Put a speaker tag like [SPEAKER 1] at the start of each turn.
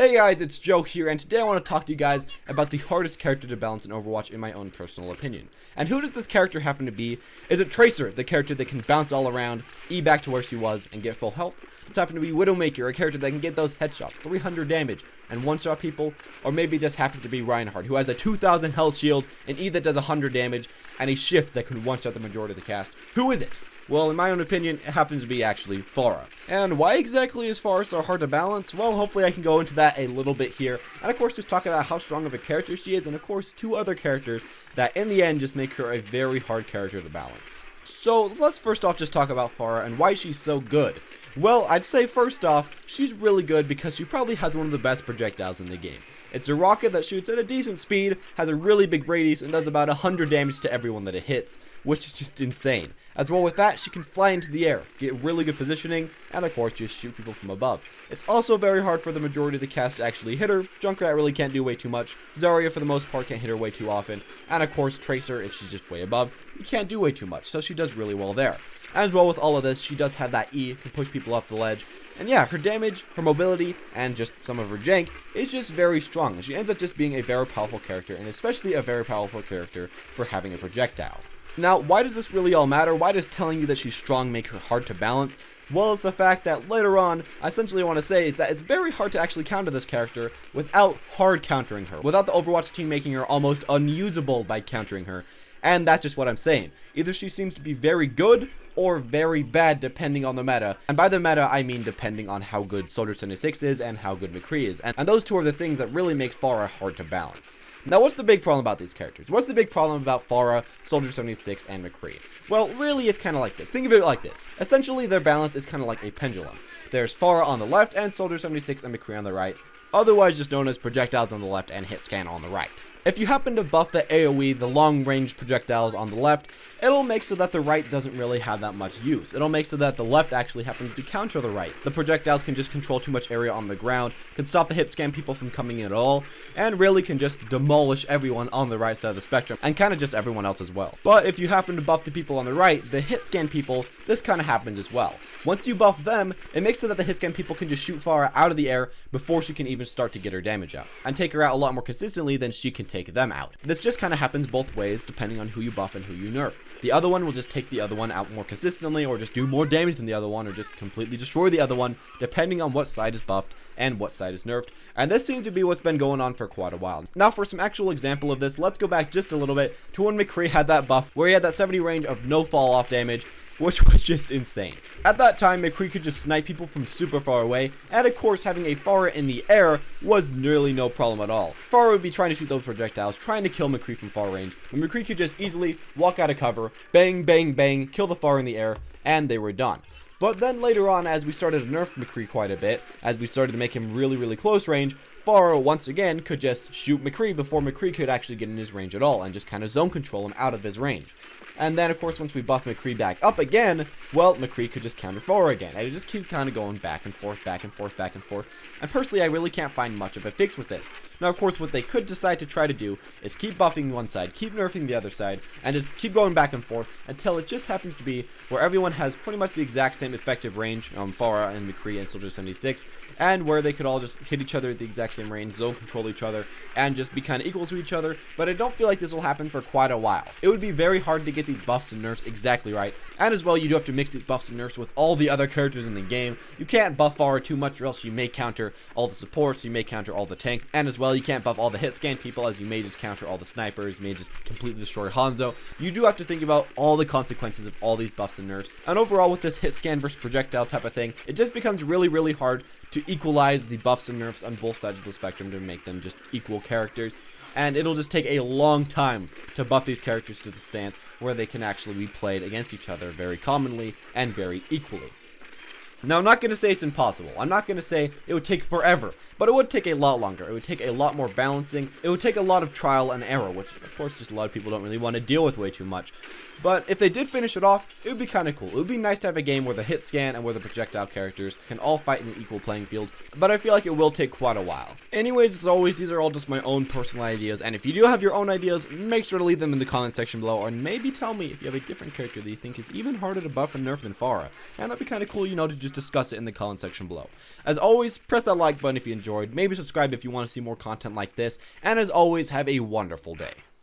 [SPEAKER 1] Hey guys, it's Joe here, and today I want to talk to you guys about the hardest character to balance in Overwatch in my own personal opinion. And who does this character happen to be? Is it Tracer, the character that can bounce all around, E back to where she was, and get full health? Does it happen to be Widowmaker, a character that can get those headshots, 300 damage, and one-shot people? Or maybe it just happens to be Reinhardt, who has a 2000 health shield, an E that does 100 damage, and a shift that can one-shot the majority of the cast? Who is it? Well, in my own opinion, it happens to be actually Pharah. And why exactly is Pharah so hard to balance? Well, hopefully I can go into that a little bit here. And of course, just talk about how strong of a character she is, and of course, two other characters that in the end just make her a very hard character to balance. So let's first off just talk about Pharah and why she's so good. Well, I'd say first off, she's really good because she probably has one of the best projectiles in the game. It's a rocket that shoots at a decent speed, has a really big radius, and does about 100 damage to everyone that it hits, which is just insane. As well with that, she can fly into the air, get really good positioning, and of course just shoot people from above. It's also very hard for the majority of the cast to actually hit her. Junkrat really can't do way too much, Zarya for the most part can't hit her way too often, and of course Tracer, if she's just way above, you can't do way too much, so she does really well there. As well with all of this, she does have that E, can push people off the ledge. And yeah, her damage, her mobility, and just some of her jank is just very strong. And she ends up just being a very powerful character, and especially a very powerful character for having a projectile. Now, why does this really all matter? Why does telling you that she's strong make her hard to balance? Well, it's the fact that later on, I essentially want to say is that it's very hard to actually counter this character without hard countering her. Without the Overwatch team making her almost unusable by countering her. And that's just what I'm saying. Either she seems to be very good or very bad depending on the meta. And by the meta, I mean depending on how good Soldier 76 is and how good McCree is. And those two are the things that really makes Pharah hard to balance. Now, what's the big problem about these characters? What's the big problem about Pharah, Soldier 76, and McCree? Well, really, it's kind of like this. Think of it like this. Essentially, their balance is kind of like a pendulum. There's Pharah on the left and Soldier 76 and McCree on the right, otherwise just known as projectiles on the left and hit scan on the right. If you happen to buff the AoE, the long-range projectiles on the left, it'll make so that the right doesn't really have that much use. It'll make so that the left actually happens to counter the right. The projectiles can just control too much area on the ground, can stop the hit scan people from coming in at all, and really can just demolish everyone on the right side of the spectrum, and kind of just everyone else as well. But if you happen to buff the people on the right, the hit scan people, this kind of happens as well. Once you buff them, it makes so that the hit scan people can just shoot Pharah out of the air before she can even start to get her damage out, and take her out a lot more consistently than she can take them out. This just kind of happens both ways depending on who you buff and who you nerf. The other one will just take the other one out more consistently, or just do more damage than the other one, or just completely destroy the other one, depending on what side is buffed and what side is nerfed. And this seems to be what's been going on for quite a while. Now for some actual example of this, let's go back just a little bit to when McCree had that buff where he had that 70 range of no fall off damage, which was just insane. At that time, McCree could just snipe people from super far away, and of course having a Pharah in the air was nearly no problem at all. Pharah would be trying to shoot those projectiles, trying to kill McCree from far range, when McCree could just easily walk out of cover, bang, bang, bang, kill the Pharah in the air, and they were done. But then later on, as we started to nerf McCree quite a bit, as we started to make him really, really close range, Pharah once again could just shoot McCree before McCree could actually get in his range at all, and just kind of zone control him out of his range. And then, of course, once we buff McCree back up again, well, McCree could just counter Pharah again. And it just keeps kind of going back and forth, back and forth, back and forth. And personally, I really can't find much of a fix with this. Now, of course, what they could decide to try to do is keep buffing one side, keep nerfing the other side, and just keep going back and forth until it just happens to be where everyone has pretty much the exact same effective range, Pharah and McCree and Soldier 76, and where they could all just hit each other at the exact same range, zone control each other, and just be kind of equal to each other. But I don't feel like this will happen for quite a while. It would be very hard to get these buffs and nerfs exactly right, and as well, you do have to mix these buffs and nerfs with all the other characters in the game. You can't buff Pharah too much, or else you may counter all the supports, you may counter all the tanks, and as well, you can't buff all the hit scan people, as you may just counter all the snipers, you may just completely destroy HanJoe. You do have to think about all the consequences of all these buffs and nerfs, and overall with this hit scan versus projectile type of thing, it just becomes really, really hard to equalize the buffs and nerfs on both sides of the spectrum to make them just equal characters. And it'll just take a long time to buff these characters to the stance where they can actually be played against each other very commonly and very equally. Now, I'm not going to say it's impossible. I'm not going to say it would take forever, but it would take a lot longer. It would take a lot more balancing. It would take a lot of trial and error, which, of course, just a lot of people don't really want to deal with way too much. But if they did finish it off, it would be kind of cool. It would be nice to have a game where the hit scan and where the projectile characters can all fight in an equal playing field, but I feel like it will take quite a while. Anyways, as always, these are all just my own personal ideas, and if you do have your own ideas, make sure to leave them in the comment section below, or maybe tell me if you have a different character that you think is even harder to buff and nerf than Pharah. And that'd be kind of cool, you know, to just just discuss it in the comment section below. As always, press that like button if you enjoyed, maybe subscribe if you want to see more content like this, and as always, have a wonderful day.